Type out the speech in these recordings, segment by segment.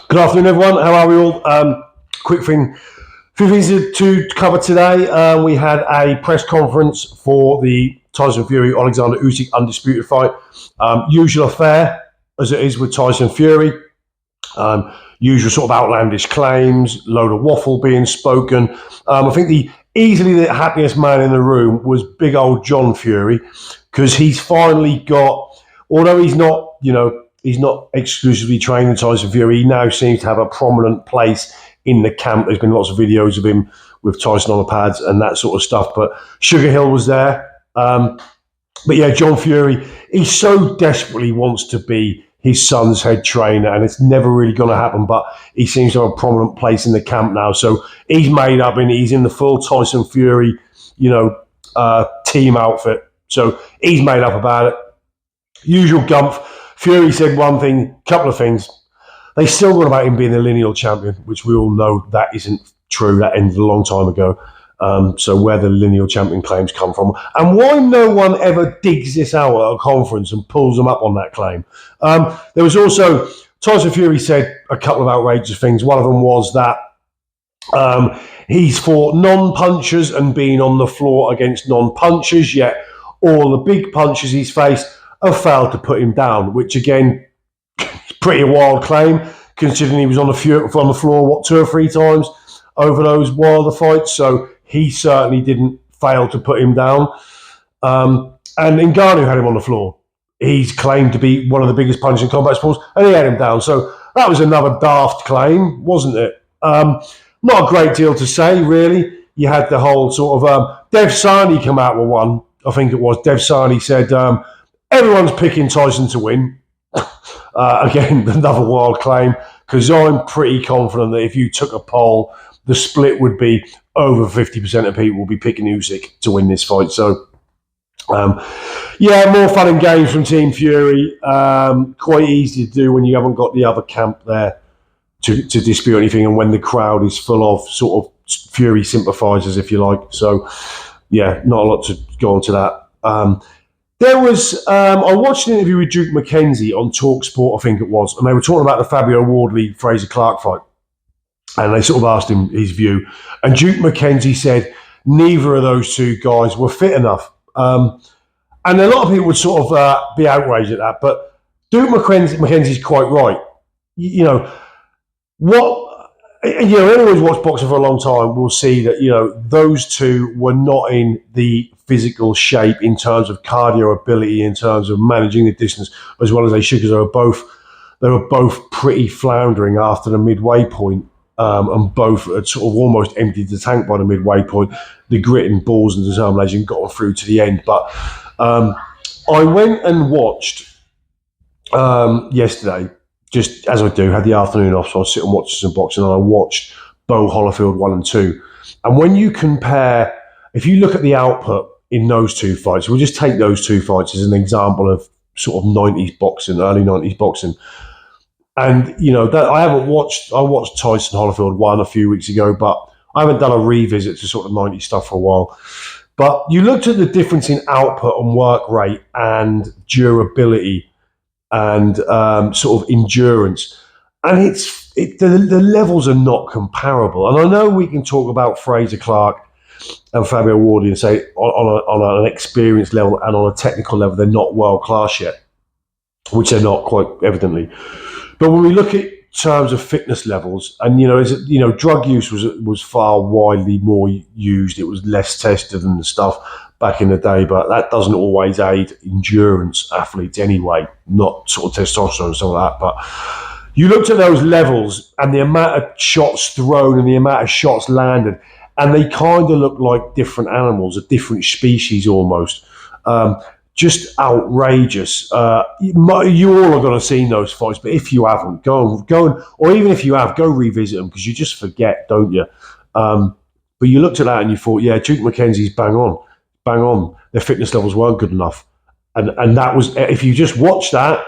Good afternoon, everyone. How are we all? Quick thing, few things to cover today. We had a press conference for the Tyson Fury Oleksandr Usyk undisputed fight. Usual affair as it is with Tyson Fury. Usual sort of outlandish claims, load of waffle being spoken. I think easily the happiest man in the room was big old John Fury, because he's finally got, although he's not, he's not exclusively training Tyson Fury, he now seems to have a prominent place in the camp. There's been lots of videos of him with Tyson on the pads and that sort of stuff. But Sugar Hill was there. But yeah, John Fury, he so desperately wants to be his son's head trainer, and it's never really going to happen, but he seems to have a prominent place in the camp now. So he's made up, and he's in the full Tyson Fury, team outfit. So he's made up about it. Usual gumph. Fury said one thing, couple of things. They still got about him being the lineal champion, which we all know that isn't true. That ended a long time ago. So where the lineal champion claims come from, and why no one ever digs this out at a conference and pulls them up on that claim. There was also, Tyson Fury said a couple of outrageous things. One of them was that he's fought non-punchers and been on the floor against non-punchers, yet all the big punches he's faced have failed to put him down, which again, pretty wild claim, considering he was on the floor, 2 or 3 times over those wilder fights. So he certainly didn't fail to put him down. And Ngannou had him on the floor. He's claimed to be one of the biggest punchers in combat sports, and he had him down. So that was another daft claim, wasn't it? Not a great deal to say, really. You had the whole sort of... Dev Sani come out with one, I think it was. Dev Sani said, everyone's picking Tyson to win. Again, another wild claim, because I'm pretty confident that if you took a poll, the split would be over 50% of people will be picking Usyk to win this fight. So, more fun and games from Team Fury. Quite easy to do when you haven't got the other camp there to dispute anything, and when the crowd is full of sort of Fury sympathisers, if you like. So, yeah, not a lot to go on to that. There was, I watched an interview with Duke McKenzie on TalkSport, I think it was, and they were talking about the Fabio Wardley-Fraser Clark fight. And they sort of asked him his view. And Duke McKenzie said neither of those two guys were fit enough. And a lot of people would sort of be outraged at that. But Duke McKenzie's quite right. Anyone who's watched boxing for a long time will see that, those two were not in the physical shape in terms of cardio ability, in terms of managing the distance, as well as they should, because they were both pretty floundering after the midway point. And both had sort of almost emptied the tank by the midway point. The grit and balls and determination got them through to the end. But I went and watched yesterday, just as I do, had the afternoon off, so I sit and watch some boxing, and I watched Bo Holyfield 1 and 2. And when you compare, if you look at the output in those two fights, we'll just take those two fights as an example of sort of 90s boxing, early 90s boxing. And, I watched Tyson Holyfield 1 a few weeks ago, but I haven't done a revisit to sort of 90s stuff for a while. But you looked at the difference in output and work rate and durability and sort of endurance. And the levels are not comparable. And I know we can talk about Fraser Clark and Fabio Wardley and say on an experience level and on a technical level, they're not world class yet, which they're not, quite evidently. But when we look at terms of fitness levels, and drug use was far widely more used. It was less tested and stuff back in the day, but that doesn't always aid endurance athletes anyway. Not sort of testosterone and stuff like that. But you looked at those levels and the amount of shots thrown and the amount of shots landed, and they kind of look like different animals, a different species almost. Just outrageous. You all are going to see those fights, but if you haven't, go and, or even if you have, go revisit them, because you just forget, don't you? But you looked at that and you thought, yeah, Duke McKenzie's bang on. Their fitness levels weren't good enough, and that was, if you just watch that,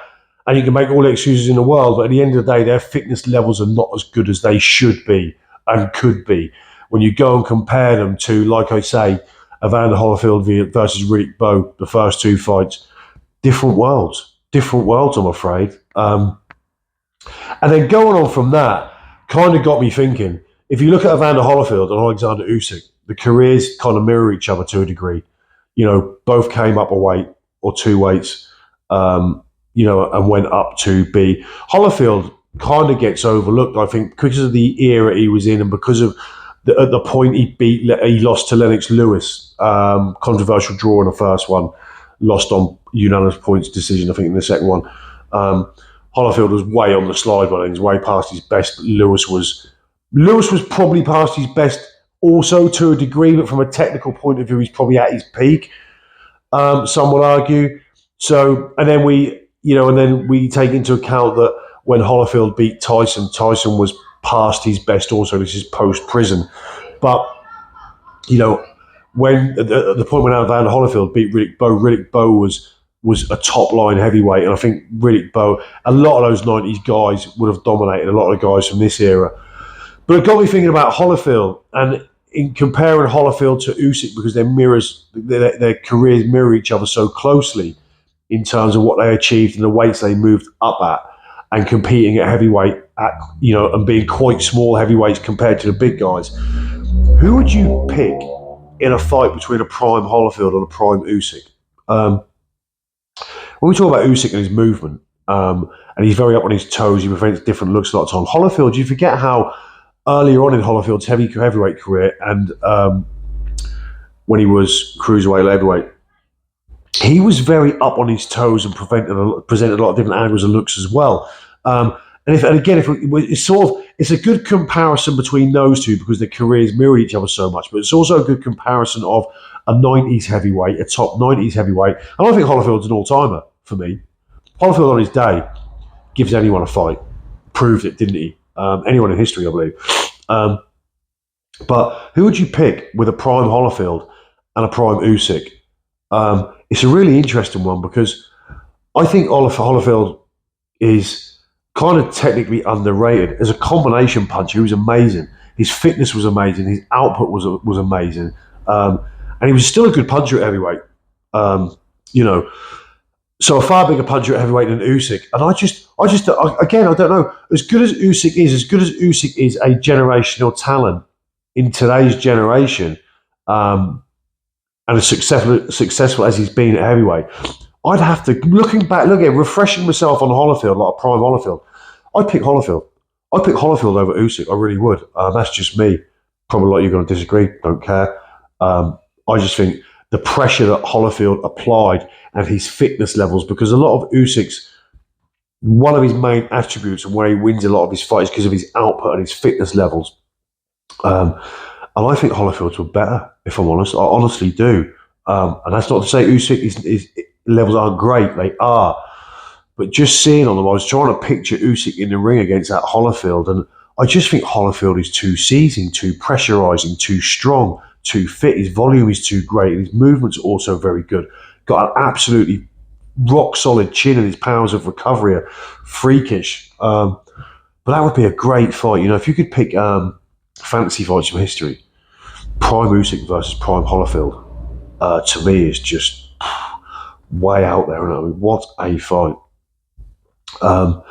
and you can make all the excuses in the world, but at the end of the day, their fitness levels are not as good as they should be and could be. When you go and compare them to, like I say, Evander Holyfield versus Riddick Bowe, the first two fights, different worlds, I'm afraid. And then going on from that, kind of got me thinking. If you look at Evander Holyfield and Oleksandr Usyk, the careers kind of mirror each other to a degree. Both came up a weight or two weights, and went up to be. Holyfield kind of gets overlooked, I think, because of the era he was in and because of at the point he lost to Lennox Lewis, controversial draw in the first one, lost on unanimous points decision, I think, in the second one. Holyfield was way on the slide, but he was way past his best. Lewis was probably past his best also to a degree, but from a technical point of view, he's probably at his peak. Some would argue. So, and then we take into account that when Holyfield beat Tyson, Tyson was past his best also. This is post prison, but when at the point when Evander Holyfield beat Riddick Bowe was a top line heavyweight, and I think Riddick Bowe, a lot of those '90s guys would have dominated a lot of the guys from this era. But it got me thinking about Holyfield and in comparing Holyfield to Usyk because their careers mirror each other so closely in terms of what they achieved and the weights they moved up at, and competing at heavyweight and being quite small heavyweights compared to the big guys. Who would you pick in a fight between a prime Holyfield and a prime Usyk? When we talk about Usyk and his movement, and he's very up on his toes, he prevents different looks a lot of time. Holyfield, you forget how earlier on in Holyfield's heavyweight career and when he was cruiserweight, heavyweight, he was very up on his toes and presented a lot of different angles and looks as well. It's a good comparison between those two because their careers mirror each other so much. But it's also a good comparison of a '90s heavyweight, a top '90s heavyweight. And I think Holyfield's an all-timer for me. Holyfield on his day gives anyone a fight. Proved it, didn't he? Anyone in history, I believe. But who would you pick with a prime Holyfield and a prime Usyk? It's a really interesting one because I think Holyfield is kind of technically underrated. As a combination puncher, he was amazing. His fitness was amazing. His output was amazing. And he was still a good puncher at heavyweight. So a far bigger puncher at heavyweight than Usyk. And I don't know. As good as Usyk is a generational talent in today's generation, and as successful as he's been at heavyweight, I'd have to, refreshing myself on Holyfield, like a prime Holyfield, I'd pick Holyfield. I'd pick Holyfield over Usyk. I really would. That's just me. Probably a lot of you are going to disagree. Don't care. I just think the pressure that Holyfield applied and his fitness levels, because a lot of Usyk's, one of his main attributes and where he wins a lot of his fights because of his output and his fitness levels. And I think Holyfield's were better, if I'm honest. I honestly do. And that's not to say Usyk his levels aren't great. They are. But just seeing on them, I was trying to picture Usyk in the ring against that Holyfield, and I just think Holyfield is too seizing, too pressurising, too strong, too fit. His volume is too great, and his movement's also very good. Got an absolutely rock solid chin, and his powers of recovery are freakish. But that would be a great fight. If you could pick fantasy fights from history, prime Usyk versus prime Holyfield, to me is just way out there. I mean, what a fight! So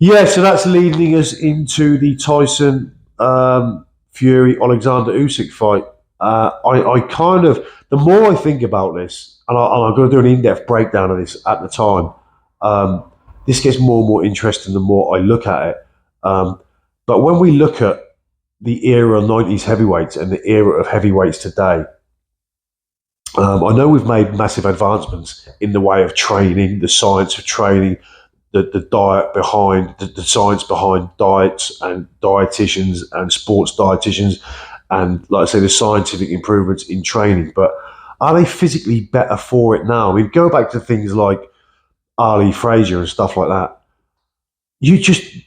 that's leading us into the Tyson Fury Oleksandr Usyk fight. I kind of, the more I think about this, and I'm going to do an in-depth breakdown of this at the time, this gets more and more interesting the more I look at it. But when we look at the era of '90s heavyweights and the era of heavyweights today, I know we've made massive advancements in the way of training, the science of training, the diet behind, the science behind diets and dietitians and sports dietitians, and like I say, the scientific improvements in training. But are they physically better for it now? I mean, go back to things like Ali Frazier and stuff like that.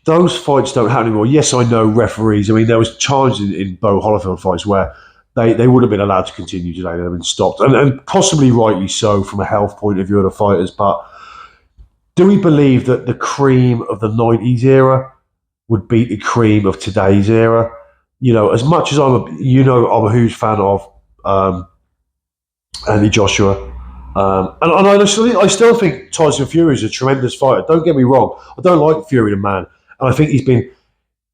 Those fights don't happen anymore. Yes, I know referees. I mean, there was charges in Bo Holyfield fights where they would have been allowed to continue today. They'd have been stopped, and possibly rightly so from a health point of view of the fighters. But do we believe that the cream of the '90s era would beat the cream of today's era? As much as I'm a huge fan of Andy Joshua. And I still think Tyson Fury is a tremendous fighter. Don't get me wrong. I don't like Fury the man, and I think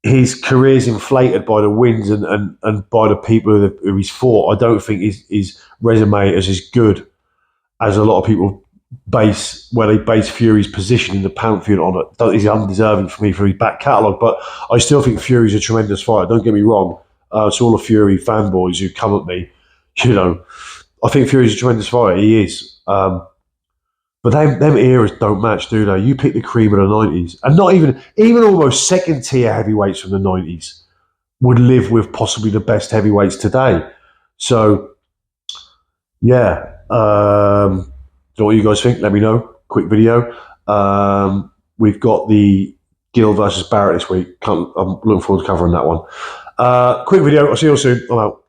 his career's inflated by the wins and by the people who he's fought. I don't think his resume is as good as a lot of people base Fury's position in the pantheon on it. He's undeserving for me for his back catalogue, but I still think Fury's a tremendous fighter. Don't get me wrong. To all the Fury fanboys who come at me, I think Fury's a tremendous fighter. He is. But them eras don't match, do they? You pick the cream of the 90s. And not even almost second tier heavyweights from the 90s would live with possibly the best heavyweights today. So, yeah. So what you guys think? Let me know. Quick video. We've got the Gill versus Barrett this week. I'm looking forward to covering that one. Quick video. I'll see you all soon. I'm out.